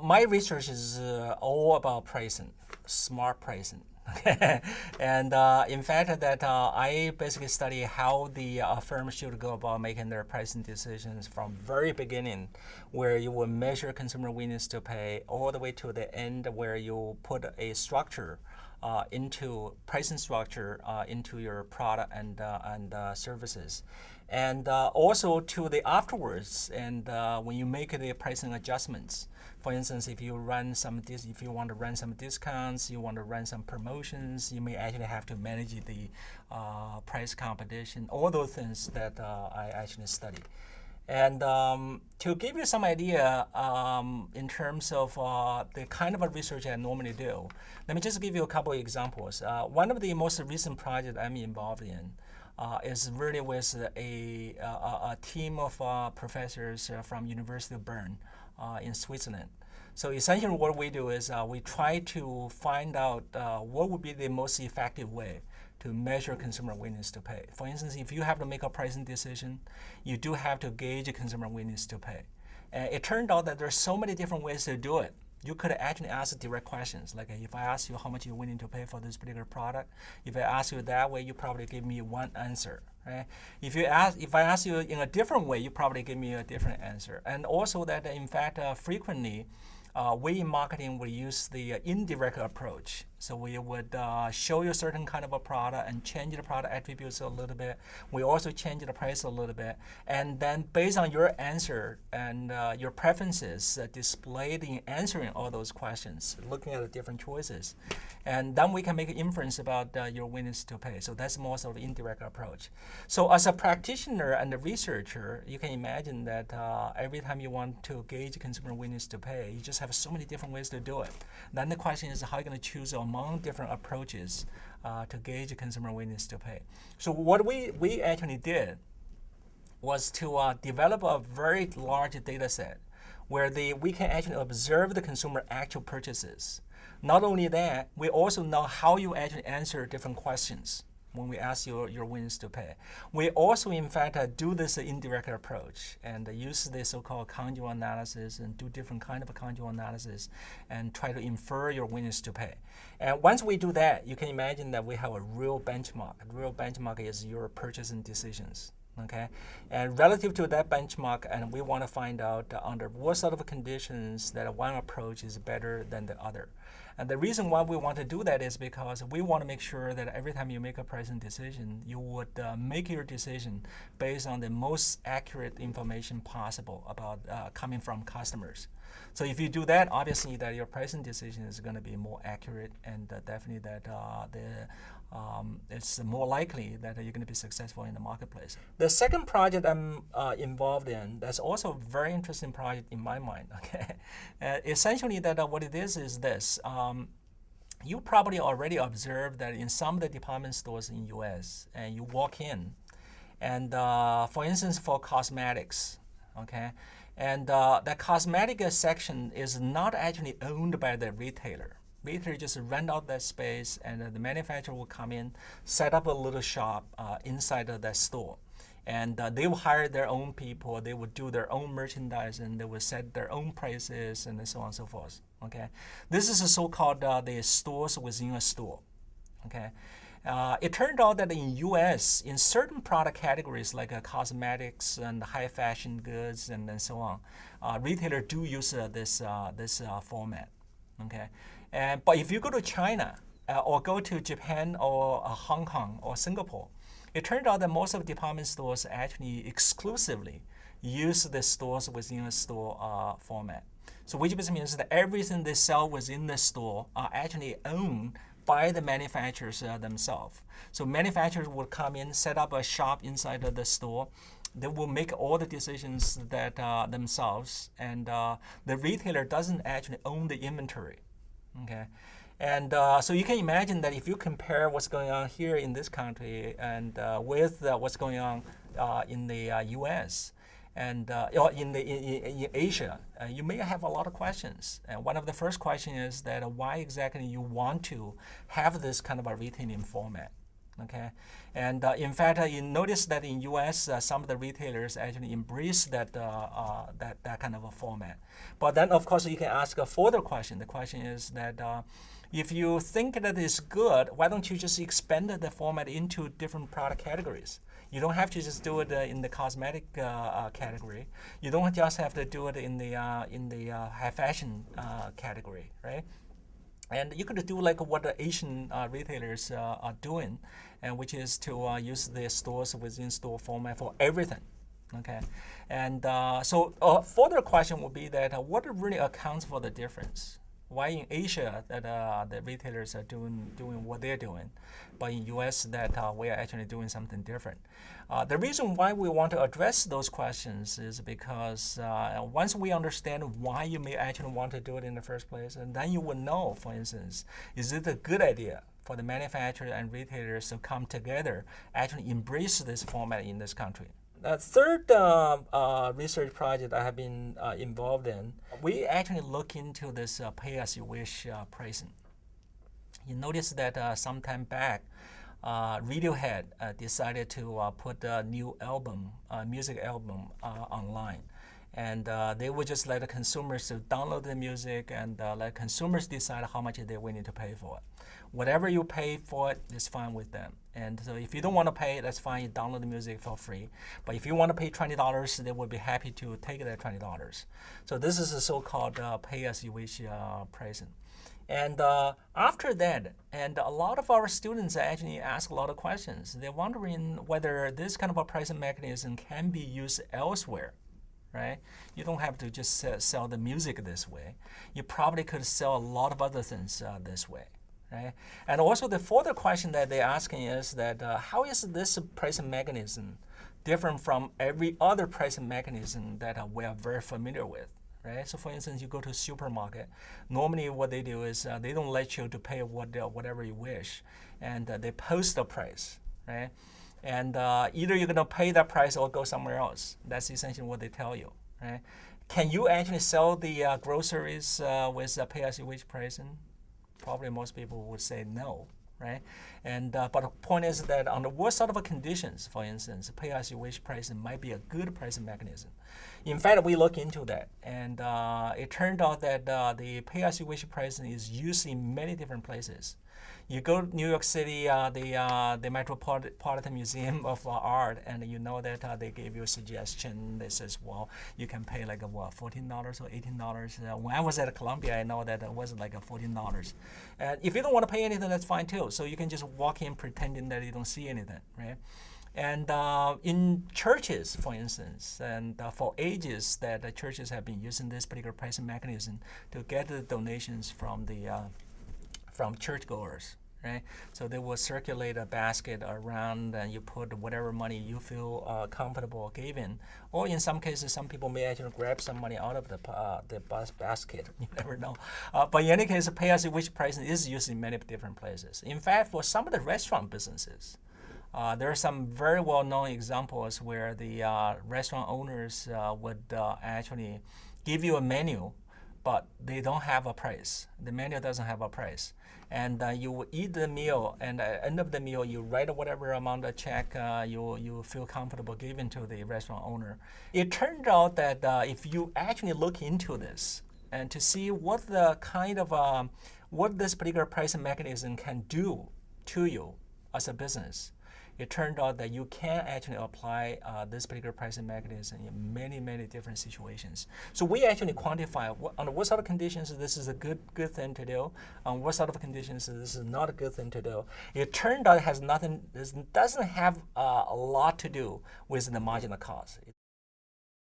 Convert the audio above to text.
My research is all about pricing, smart pricing. And in fact, that I basically study how the firm should go about making their pricing decisions from very beginning, where you will measure consumer willingness to pay, all the way to the end, where you put a structure into pricing structure into your product and services, and also to the afterwards. And when you make the pricing adjustments, for instance, if you if you want to run some discounts, you want to run some promotions, you may actually have to manage the price competition. All those things that I actually study. And to give you some idea in terms of the kind of a research I normally do, let me just give you a couple of examples. One of the most recent projects I'm involved in is really with a team of professors from University of Bern in Switzerland. So essentially what we do is we try to find out what would be the most effective way to measure consumer willingness to pay. For instance, if you have to make a pricing decision, you do have to gauge consumer willingness to pay. And it turned out that there's so many different ways to do it. You could actually ask direct questions, like if I ask you how much you're willing to pay for this particular product, if I ask you that way, you probably give me one answer, right? If I ask you in a different way, you probably give me a different answer. And also that in fact, frequently, we in marketing will use the indirect approach. So we would show you a certain kind of a product and change the product attributes a little bit. We also change the price a little bit. And then based on your answer and your preferences, displayed in answering all those questions, looking at the different choices. And then we can make an inference about your willingness to pay. So that's more sort of indirect approach. So as a practitioner and a researcher, you can imagine that every time you want to gauge consumer willingness to pay, you just have so many different ways to do it. Then the question is how you're going to choose among different approaches to gauge consumer willingness to pay. So what we actually did was to develop a very large data set where we can actually observe the consumer actual purchases. Not only that, we also know how you actually answer different questions when we ask your willingness to pay. We also, in fact, do this indirect approach and use the so-called conjoint analysis and do different kind of conjoint analysis and try to infer your willingness to pay. And once we do that, you can imagine that we have a real benchmark. A real benchmark is your purchasing decisions. Okay, and relative to that benchmark, and we want to find out under what sort of conditions that one approach is better than the other. And the reason why we want to do that is because we want to make sure that every time you make a pricing decision, you would make your decision based on the most accurate information possible about coming from customers. So if you do that, obviously that your pricing decision is going to be more accurate, and definitely that it's more likely that you're going to be successful in the marketplace. The second project I'm involved in, that's also a very interesting project in my mind. Okay, essentially that what it is this. You probably already observed that in some of the department stores in U.S. and you walk in, and for instance for cosmetics, okay, and the cosmetic section is not actually owned by the retailer. Retailer just rent out that space, and the manufacturer will come in, set up a little shop inside of that store. And they will hire their own people, they will do their own merchandise, and they will set their own prices, and so on and so forth. Okay, this is a so-called the stores within a store. Okay, it turned out that in U.S., in certain product categories like cosmetics and high fashion goods and so on, retailers do use this format. Okay. But if you go to China or go to Japan or Hong Kong or Singapore, it turned out that most of the department stores actually exclusively use the stores within a store format. So which basically means that everything they sell within the store are actually owned by the manufacturers themselves. So manufacturers will come in, set up a shop inside of the store. They will make all the decisions that themselves, and the retailer doesn't actually own the inventory. Okay, and so you can imagine that if you compare what's going on here in this country and with what's going on in the U.S. and or in Asia, you may have a lot of questions. And one of the first questions is that why exactly you want to have this kind of a retailing format. Okay, and in fact, you notice that in U.S. Some of the retailers actually embrace that kind of a format. But then, of course, you can ask a further question. The question is that if you think that it's good, why don't you just expand the format into different product categories? You don't have to just do it in the cosmetic category. You don't just have to do it in the high fashion category, right? And you could do like what the Asian retailers are doing, and which is to use their stores within store format for everything. Okay, and so a further question would be that what really accounts for the difference? Why in Asia that the retailers are doing what they're doing, but in U.S. that we are actually doing something different? The reason why we want to address those questions is because once we understand why you may actually want to do it in the first place, and then you will know, for instance, is it a good idea for the manufacturers and retailers to come together, actually embrace this format in this country? The third research project I have been involved in, we actually look into this pay-as-you-wish pricing. You notice that some time back, Radiohead decided to put a new album, music album, online. And they would just let the consumers to download the music and let consumers decide how much they're willing to pay for it. Whatever you pay for it is fine with them. And so if you don't want to pay, that's fine. You download the music for free. But if you want to pay $20, they would be happy to take that $20. So this is a so-called pay-as-you-wish pricing. And after that, and a lot of our students actually ask a lot of questions. They're wondering whether this kind of a pricing mechanism can be used elsewhere. Right? You don't have to just sell the music this way. You probably could sell a lot of other things this way. Right? And also the further question that they're asking is that how is this pricing mechanism different from every other pricing mechanism that we are very familiar with? Right? So for instance, you go to a supermarket, normally what they do is they don't let you to pay whatever you wish, and they post the price. Right? And either you're going to pay that price or go somewhere else. That's essentially what they tell you. Right? Can you actually sell the groceries with pay-as-you-wish pricing? Probably most people would say no. Right? And but the point is that under what sort of conditions, for instance, pay-as-you-wish pricing might be a good pricing mechanism. In fact, we look into that, and it turned out that the pay-as-you-wish pricing is used in many different places. You go to New York City, the Metropolitan Museum of Art, and you know that they gave you a suggestion. They says, well, you can pay like what, $14 or $18. When I was at Columbia, I know that it was like $14. And if you don't want to pay anything, that's fine too. So you can just walk in pretending that you don't see anything, right? And in churches, for instance, and for ages that the churches have been using this particular pricing mechanism to get the donations from churchgoers, right? So they will circulate a basket around, and you put whatever money you feel comfortable giving. Or in some cases, some people may actually grab some money out of the basket. You never know. But in any case, pay-as-you-wish pricing is used in many different places. In fact, for some of the restaurant businesses, there are some very well-known examples where the restaurant owners would actually give you a menu, but they don't have a price. The menu doesn't have a price. And you will eat the meal, and at the end of the meal, you write whatever amount of check you feel comfortable giving to the restaurant owner. It turned out that if you actually look into this and to see what the kind of what this particular pricing mechanism can do to you as a business, it turned out that you can actually apply this particular pricing mechanism in many, many different situations. So we actually quantify under what sort of conditions this is a good thing to do, on what sort of conditions this is not a good thing to do. It turned out it has nothing, it doesn't have a lot to do with the marginal cost.